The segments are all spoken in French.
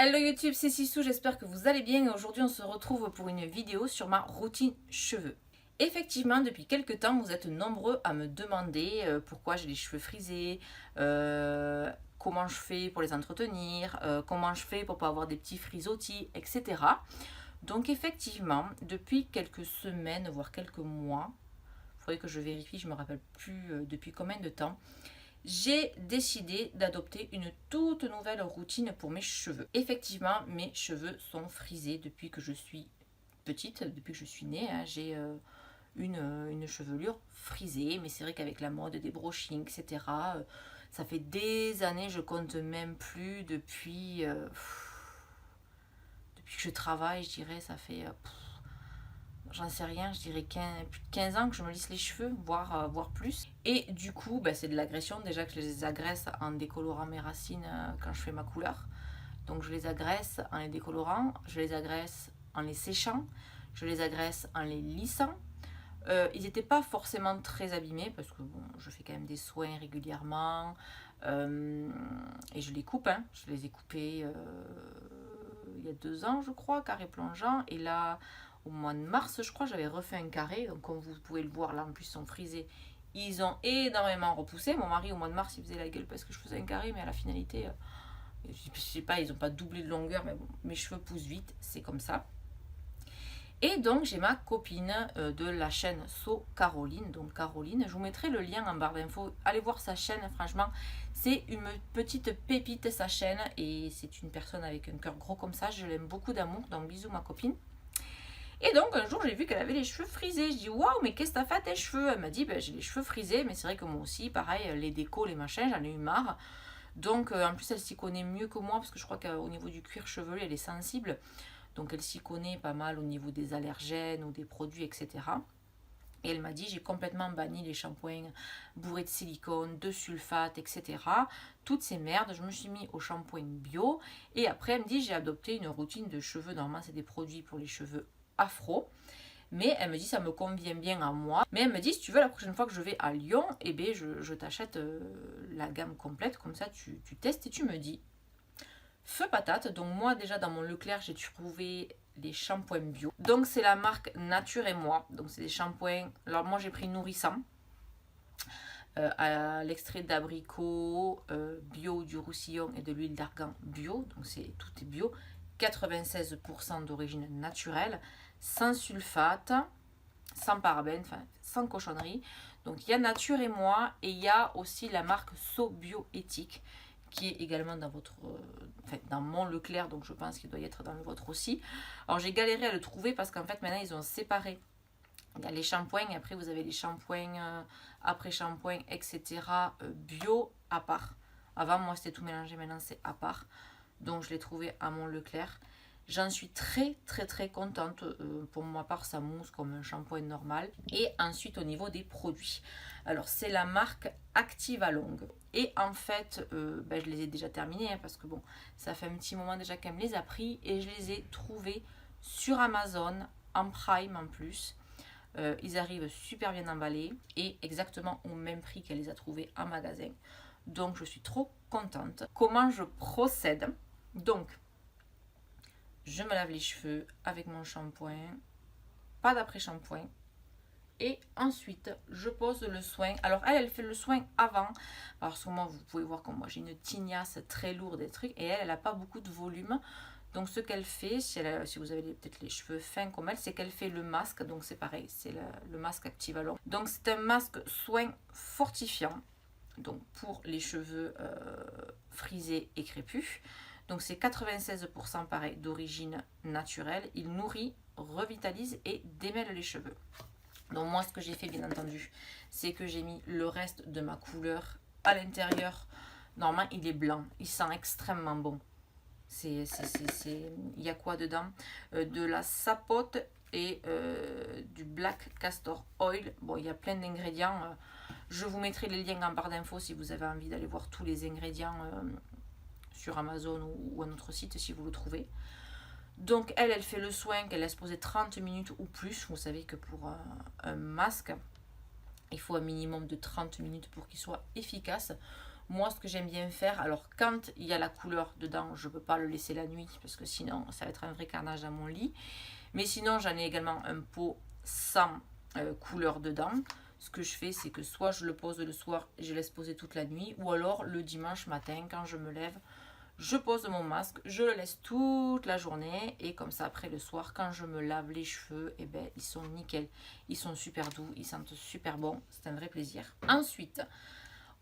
Hello YouTube, c'est Sissou, j'espère que vous allez bien et aujourd'hui on se retrouve pour une vidéo sur ma routine cheveux. Effectivement, depuis quelques temps, vous êtes nombreux à me demander pourquoi j'ai les cheveux frisés, comment je fais pour les entretenir, comment je fais pour pas avoir des petits frisottis, etc. Donc effectivement, depuis quelques semaines, voire quelques mois, il faudrait que je vérifie, je ne me rappelle plus depuis combien de temps, j'ai décidé d'adopter une toute nouvelle routine pour mes cheveux. Effectivement, mes cheveux sont frisés depuis que je suis petite, depuis que je suis née. J'ai une chevelure frisée, mais c'est vrai qu'avec la mode des brushings, etc., ça fait des années, je compte même plus depuis que je travaille, je dirais, ça fait j'en sais rien, je dirais plus de 15 ans que je me lisse les cheveux, voire plus. Et du coup, c'est de l'agression. Déjà que je les agresse en décolorant mes racines quand je fais ma couleur. Donc je les agresse en les décolorant, je les agresse en les séchant, je les agresse en les lissant. Ils n'étaient pas forcément très abîmés parce que bon, je fais quand même des soins régulièrement et je les coupe. Je les ai coupés il y a 2 ans, je crois, carré plongeant. Et là, au mois de mars, je crois, j'avais refait un carré. Donc, comme vous pouvez le voir, là, en plus, ils sont frisés. Ils ont énormément repoussé. Mon mari, au mois de mars, il faisait la gueule parce que je faisais un carré, mais à la finalité, je sais pas, ils n'ont pas doublé de longueur, mais bon, mes cheveux poussent vite, c'est comme ça. Et donc, j'ai ma copine de la chaîne So Caroline. Donc, Caroline, je vous mettrai le lien en barre d'infos. Allez voir sa chaîne, franchement, c'est une petite pépite, sa chaîne. Et c'est une personne avec un cœur gros comme ça. Je l'aime beaucoup d'amour. Donc, bisous, ma copine. Et donc, un jour, j'ai vu qu'elle avait les cheveux frisés. Je dis, waouh, mais qu'est-ce que t'as fait à tes cheveux? Elle m'a dit, j'ai les cheveux frisés. Mais c'est vrai que moi aussi, pareil, les décos, les machins, j'en ai eu marre. Donc, en plus, elle s'y connaît mieux que moi. Parce que je crois qu'au niveau du cuir chevelu, elle est sensible. Donc elle s'y connaît pas mal au niveau des allergènes ou des produits, etc. Et elle m'a dit, j'ai complètement banni les shampoings bourrés de silicone, de sulfate, etc. Toutes ces merdes, je me suis mis au shampoing bio. Et après, elle me dit, j'ai adopté une routine de cheveux. Normalement, c'est des produits pour les cheveux afro. Mais elle me dit, ça me convient bien à moi. Mais elle me dit, si tu veux, la prochaine fois que je vais à Lyon, je t'achète la gamme complète. Comme ça, tu testes et tu me dis. Feu patate, donc moi déjà dans mon Leclerc j'ai trouvé les shampoings bio. Donc c'est la marque Nature et Moi. Donc c'est des shampoings. Alors moi j'ai pris nourrissant. À l'extrait d'abricot bio, du roussillon et de l'huile d'argan bio. Donc tout est bio. 96% d'origine naturelle, sans sulfate, sans parabènes, enfin sans cochonnerie. Donc il y a Nature et Moi et il y a aussi la marque So Bioéthique qui est également dans mon Leclerc, donc je pense qu'il doit y être dans le vôtre aussi. Alors j'ai galéré à le trouver parce qu'en fait maintenant ils ont séparé. Il y a les shampoings et après vous avez les shampoings après shampoing, etc. Bio à part. Avant moi c'était tout mélangé, maintenant c'est à part. Donc je l'ai trouvé à mon Leclerc. J'en suis très très très contente. Pour ma part, ça mousse comme un shampoing normal. Et ensuite, au niveau des produits. Alors, c'est la marque Activa Long. Et en fait, je les ai déjà terminés parce que bon, ça fait un petit moment déjà qu'elle me les a pris. Et je les ai trouvés sur Amazon, en Prime en plus. Ils arrivent super bien emballés et exactement au même prix qu'elle les a trouvés en magasin. Donc, je suis trop contente. Comment je procède? Donc, je me lave les cheveux avec mon shampoing, pas d'après-shampoing. Et ensuite, je pose le soin. Alors, elle fait le soin avant. Alors, sûrement, vous pouvez voir comme moi, j'ai une tignasse très lourde des trucs. Et elle n'a pas beaucoup de volume. Donc, ce qu'elle fait, si vous avez peut-être les cheveux fins comme elle, c'est qu'elle fait le masque. Donc, c'est pareil, c'est le masque Activa Long. Donc, c'est un masque soin fortifiant. Donc, pour les cheveux frisés et crépus. Donc c'est 96% pareil d'origine naturelle. Il nourrit, revitalise et démêle les cheveux. Donc moi ce que j'ai fait bien entendu, c'est que j'ai mis le reste de ma couleur à l'intérieur. Normalement il est blanc, il sent extrêmement bon. Il y a quoi dedans? De la sapote et du black castor oil. Bon, il y a plein d'ingrédients. Je vous mettrai les liens en barre d'infos si vous avez envie d'aller voir tous les ingrédients sur Amazon ou à notre site si vous le trouvez. Donc elle fait le soin qu'elle laisse poser 30 minutes ou plus. Vous savez que pour un masque, il faut un minimum de 30 minutes pour qu'il soit efficace. Moi, ce que j'aime bien faire, alors quand il y a la couleur dedans, je ne peux pas le laisser la nuit parce que sinon ça va être un vrai carnage à mon lit. Mais sinon, j'en ai également un pot sans couleur dedans. Ce que je fais, c'est que soit je le pose le soir et je laisse poser toute la nuit, ou alors le dimanche matin, quand je me lève, je pose mon masque, je le laisse toute la journée et comme ça après le soir quand je me lave les cheveux, et ben ils sont nickel, ils sont super doux, ils sentent super bon, c'est un vrai plaisir. Ensuite,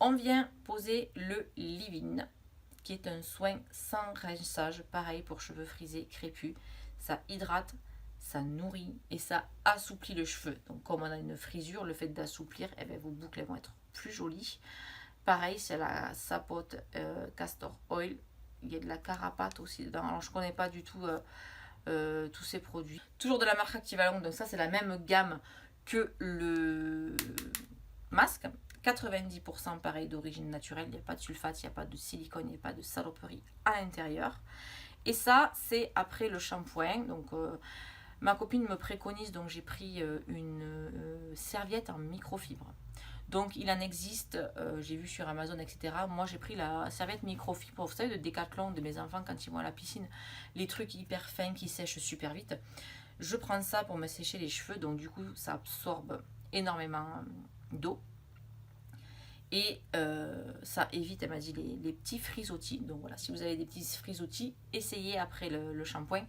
on vient poser le leave-in qui est un soin sans rinçage, pareil pour cheveux frisés, crépus, ça hydrate, ça nourrit et ça assouplit le cheveu. Donc comme on a une frisure, le fait d'assouplir, et ben vos boucles vont être plus jolies. Pareil, c'est la sapote castor oil. Il y a de la carapate aussi dedans. Alors, je ne connais pas du tout tous ces produits. Toujours de la marque Activalon. Donc, ça, c'est la même gamme que le masque. 90% pareil d'origine naturelle. Il n'y a pas de sulfate, il n'y a pas de silicone, il n'y a pas de saloperie à l'intérieur. Et ça, c'est après le shampoing. Donc, ma copine me préconise. Donc, j'ai pris une serviette en microfibre. Donc il en existe, j'ai vu sur Amazon, etc. Moi j'ai pris la serviette microfibre, vous savez, de Decathlon de mes enfants quand ils vont à la piscine. Les trucs hyper fins qui sèchent super vite. Je prends ça pour me sécher les cheveux, donc du coup ça absorbe énormément d'eau. Et ça évite, elle m'a dit, les petits frisottis. Donc voilà, si vous avez des petits frisottis, essayez après le shampoing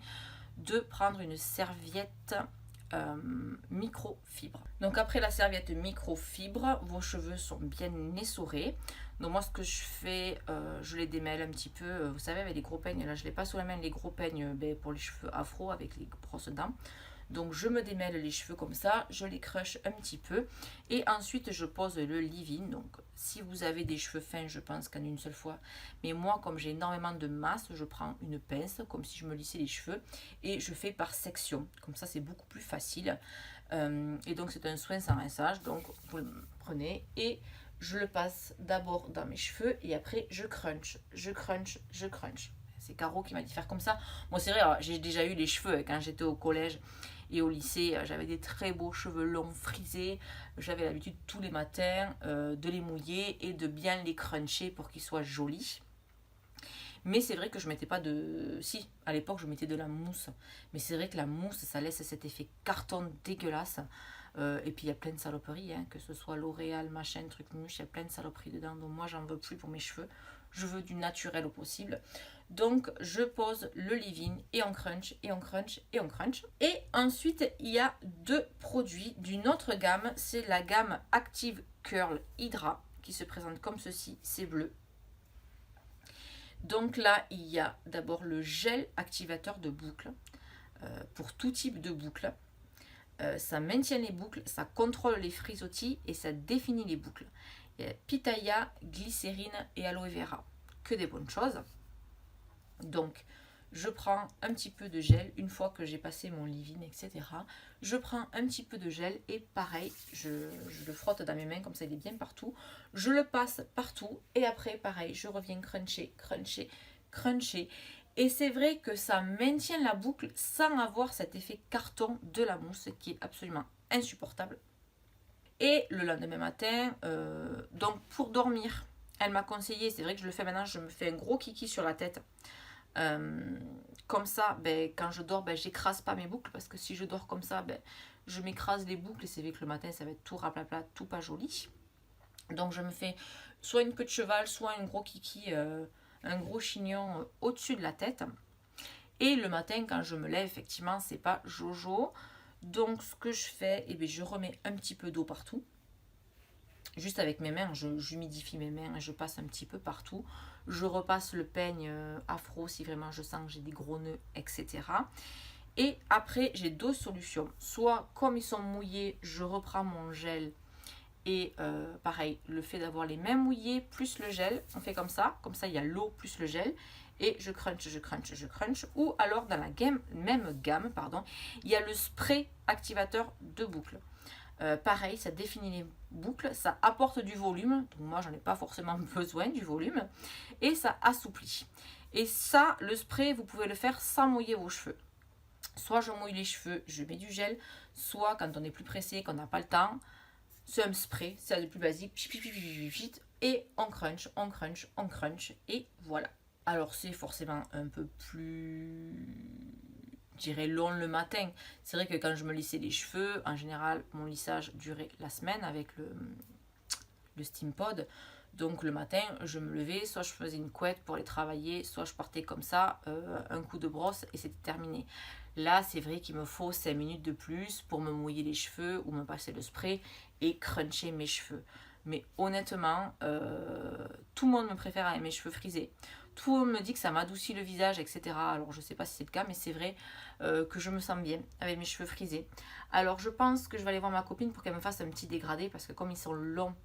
de prendre une serviette microfibre. Donc après la serviette microfibre, vos cheveux sont bien essorés. Donc moi ce que je fais, je les démêle un petit peu, vous savez avec les gros peignes, là je les passe sous la main, les gros peignes pour les cheveux afro avec les brosses dents. Donc je me démêle les cheveux comme ça, je les crush un petit peu et ensuite je pose le leave-in. Donc si vous avez des cheveux fins, je pense qu'en une seule fois, mais moi comme j'ai énormément de masse, je prends une pince comme si je me lissais les cheveux et je fais par section. Comme ça c'est beaucoup plus facile. Et donc c'est un soin sans rinçage, donc vous le prenez et je le passe d'abord dans mes cheveux et après je crunch, je crunch, je crunch. C'est Caro qui m'a dit faire comme ça. Moi c'est vrai, j'ai déjà eu les cheveux quand j'étais au collège et au lycée, j'avais des très beaux cheveux longs frisés. J'avais l'habitude tous les matins de les mouiller et de bien les cruncher pour qu'ils soient jolis. Mais c'est vrai que je mettais pas de... Si, à l'époque, je mettais de la mousse. Mais c'est vrai que la mousse, ça laisse cet effet carton dégueulasse. Et puis, il y a plein de saloperies, hein, que ce soit L'Oréal, machin, truc mouche, il y a plein de saloperies dedans. Donc, moi, j'en veux plus pour mes cheveux. Je veux du naturel au possible. Donc, je pose le leave-in et on crunch, et on crunch, et on crunch. Et ensuite, il y a deux produits d'une autre gamme. C'est la gamme Active Curl Hydra qui se présente comme ceci. C'est bleu. Donc là, il y a d'abord le gel activateur de boucles pour tout type de boucles. Ça maintient les boucles, ça contrôle les frisottis et ça définit les boucles. Il y a pitaya, glycérine et aloe vera. Que des bonnes choses. Donc, je prends un petit peu de gel une fois que j'ai passé mon leave-in, etc. Je prends un petit peu de gel et pareil, je le frotte dans mes mains comme ça il est bien partout. Je le passe partout et après pareil, je reviens cruncher, cruncher, cruncher. Et c'est vrai que ça maintient la boucle sans avoir cet effet carton de la mousse qui est absolument insupportable. Et le lendemain matin, donc pour dormir, elle m'a conseillé, c'est vrai que je le fais maintenant, je me fais un gros kiki sur la tête. Comme ça, quand je dors, j'écrase pas mes boucles parce que si je dors comme ça, je m'écrase les boucles et c'est vrai que le matin ça va être tout raplapla, tout pas joli. Donc je me fais soit une queue de cheval, soit un gros kiki, un gros chignon au-dessus de la tête. Et le matin quand je me lève, effectivement, c'est pas jojo. Donc ce que je fais, je remets un petit peu d'eau partout. Juste avec mes mains, j'humidifie mes mains et je passe un petit peu partout. Je repasse le peigne afro si vraiment je sens que j'ai des gros nœuds, etc. Et après, j'ai deux solutions. Soit, comme ils sont mouillés, je reprends mon gel. Et pareil, le fait d'avoir les mains mouillées plus le gel, on fait comme ça. Comme ça, il y a l'eau plus le gel. Et je crunch, je crunch, je crunch. Ou alors, dans la même gamme, il y a le spray activateur de boucle. Pareil, ça définit les boucles, ça apporte du volume, donc moi j'en ai pas forcément besoin du volume, et ça assouplit. Et ça, le spray, vous pouvez le faire sans mouiller vos cheveux. Soit je mouille les cheveux, je mets du gel, soit quand on est plus pressé, qu'on n'a pas le temps, c'est un spray, c'est le plus basique, et on crunch, on crunch, on crunch, et voilà. Alors c'est forcément un peu plus, je dirais, long le matin. C'est vrai que quand je me lissais les cheveux, en général, mon lissage durait la semaine avec le steam pod. Donc le matin, je me levais, soit je faisais une couette pour aller travailler, soit je partais comme ça, un coup de brosse et c'était terminé. Là, c'est vrai qu'il me faut 5 minutes de plus pour me mouiller les cheveux ou me passer le spray et cruncher mes cheveux. Mais honnêtement, tout le monde me préfère avec mes cheveux frisés. Tout le monde me dit que ça m'adoucit le visage, etc. Alors je sais pas si c'est le cas, mais c'est vrai que je me sens bien avec mes cheveux frisés. Alors je pense que je vais aller voir ma copine pour qu'elle me fasse un petit dégradé parce que comme ils sont longs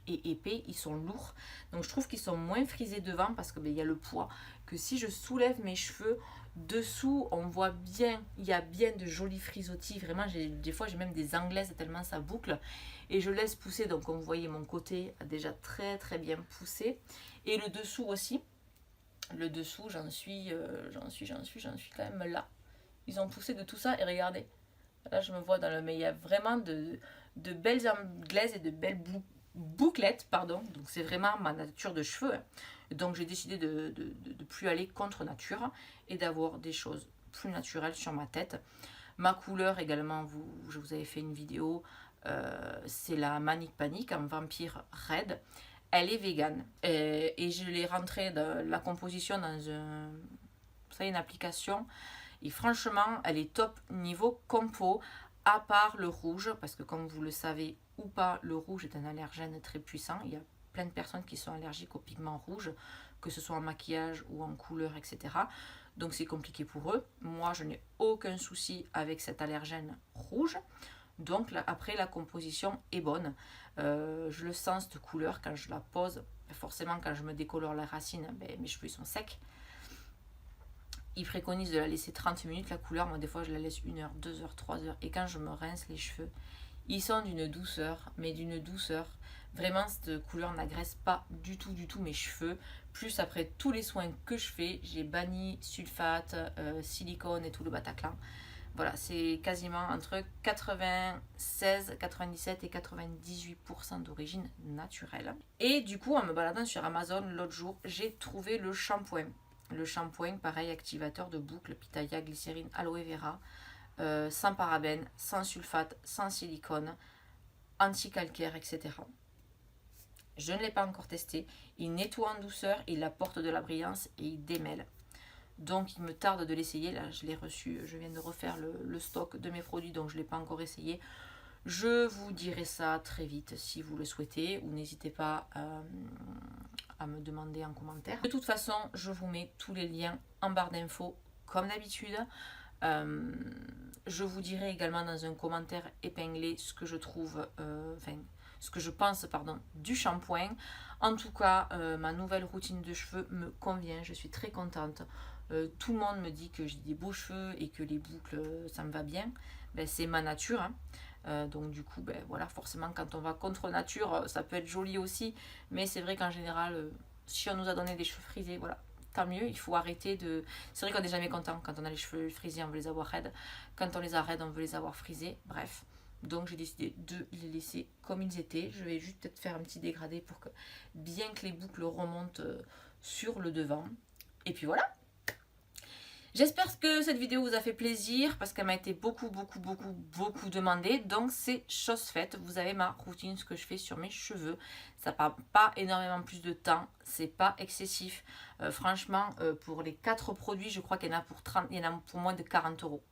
et épais, ils sont lourds. Donc je trouve qu'ils sont moins frisés devant parce que il y a le poids. Que si je soulève mes cheveux, dessous on voit bien, il y a bien de jolis frisottis. Vraiment, des fois j'ai même des anglaises tellement ça boucle. Et je laisse pousser, donc comme vous voyez mon côté a déjà très très bien poussé. Et le dessous aussi. Le dessous, j'en suis quand même là. Ils ont poussé de tout ça et regardez. Là je me vois dans le... Mais il y a vraiment de belles anglaises et de belles bouclettes, pardon. Donc c'est vraiment ma nature de cheveux. Donc j'ai décidé de plus aller contre nature et d'avoir des choses plus naturelles sur ma tête. Ma couleur également, je vous avais fait une vidéo, c'est la Manic Panic en vampire red. Elle est végane et je l'ai rentrée de la composition dans une application et franchement elle est top niveau compo à part le rouge parce que comme vous le savez ou pas, le rouge est un allergène très puissant. Il y a plein de personnes qui sont allergiques au pigment rouge, que ce soit en maquillage ou en couleur, etc. Donc c'est compliqué pour eux. Moi je n'ai aucun souci avec cet allergène rouge. Donc là, après la composition est bonne. Je le sens cette couleur quand je la pose. Forcément quand je me décolore la racine, mes cheveux sont secs. Ils préconisent de la laisser 30 minutes la couleur. Moi des fois je la laisse 1 heure, 2 heures, 3 heures. Et quand je me rince les cheveux, ils sont d'une douceur, mais d'une douceur. Vraiment cette couleur n'agresse pas du tout mes cheveux. Plus après tous les soins que je fais, j'ai banni sulfate, silicone et tout le Bataclan. Voilà, c'est quasiment entre 96, 97 et 98% d'origine naturelle. Et du coup, en me baladant sur Amazon l'autre jour, j'ai trouvé le shampoing. Le shampoing, pareil, activateur de boucle, pitaya, glycérine, aloe vera, sans parabènes, sans sulfate, sans silicone, anti-calcaire, etc. Je ne l'ai pas encore testé. Il nettoie en douceur, il apporte de la brillance et il démêle. Donc il me tarde de l'essayer. Là je l'ai reçu, je viens de refaire le stock de mes produits, donc je ne l'ai pas encore essayé. Je vous dirai ça très vite si vous le souhaitez, ou n'hésitez pas à me demander en commentaire. De toute façon, je vous mets tous les liens en barre d'infos comme d'habitude. Je vous dirai également dans un commentaire épinglé ce que je trouve, ce que je pense du shampoing. En tout cas, ma nouvelle routine de cheveux me convient, je suis très contente. Tout le monde me dit que j'ai des beaux cheveux et que les boucles ça me va bien. C'est ma nature, hein. Donc du coup voilà, forcément quand on va contre nature ça peut être joli aussi, mais c'est vrai qu'en général si on nous a donné des cheveux frisés, voilà, tant mieux. Il faut arrêter de... C'est vrai qu'on n'est jamais content quand on a les cheveux frisés, on veut les avoir raides. Quand on les a raides, on veut les avoir frisés. Bref, donc j'ai décidé de les laisser comme ils étaient. Je vais juste peut-être faire un petit dégradé pour que bien que les boucles remontent sur le devant. Et puis voilà. J'espère que cette vidéo vous a fait plaisir parce qu'elle m'a été beaucoup demandée. Donc c'est chose faite. Vous avez ma routine, ce que je fais sur mes cheveux. Ça ne prend pas énormément plus de temps. C'est pas excessif. Franchement, pour les 4 produits, je crois qu'il y en a pour moins de 40 euros.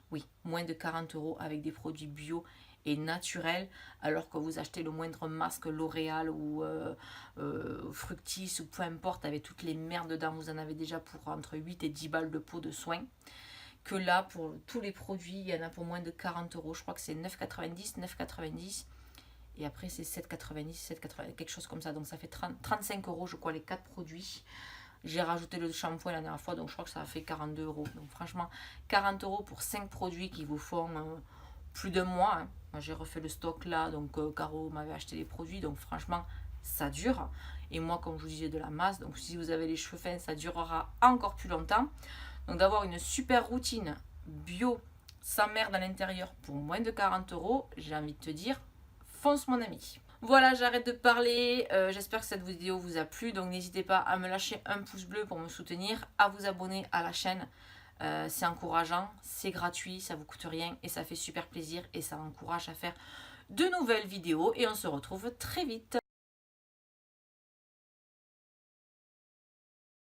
Oui, moins de 40 euros avec des produits bio et naturel, alors que vous achetez le moindre masque L'Oréal ou Fructis ou peu importe, avec toutes les merdes dedans, vous en avez déjà pour entre 8 et 10 balles de pot de soin. Que là, pour tous les produits, il y en a pour moins de 40 euros. Je crois que c'est 9,90 et après c'est 7,90, 7,80, quelque chose comme ça. Donc ça fait 35 euros, je crois, les 4 produits. J'ai rajouté le shampoing la dernière fois, donc je crois que ça a fait 42 euros. Donc franchement, 40 euros pour 5 produits qui vous font plus de mois. Hein. Moi j'ai refait le stock là, donc Caro m'avait acheté les produits, donc franchement ça dure. Et moi, comme je vous disais, de la masse, donc si vous avez les cheveux fins, ça durera encore plus longtemps. Donc d'avoir une super routine bio, sans merde à l'intérieur, pour moins de 40 euros, j'ai envie de te dire, fonce mon ami. Voilà, j'arrête de parler. J'espère que cette vidéo vous a plu. Donc n'hésitez pas à me lâcher un pouce bleu pour me soutenir, à vous abonner à la chaîne. C'est encourageant, c'est gratuit, ça vous coûte rien et ça fait super plaisir et ça encourage à faire de nouvelles vidéos. Et on se retrouve très vite.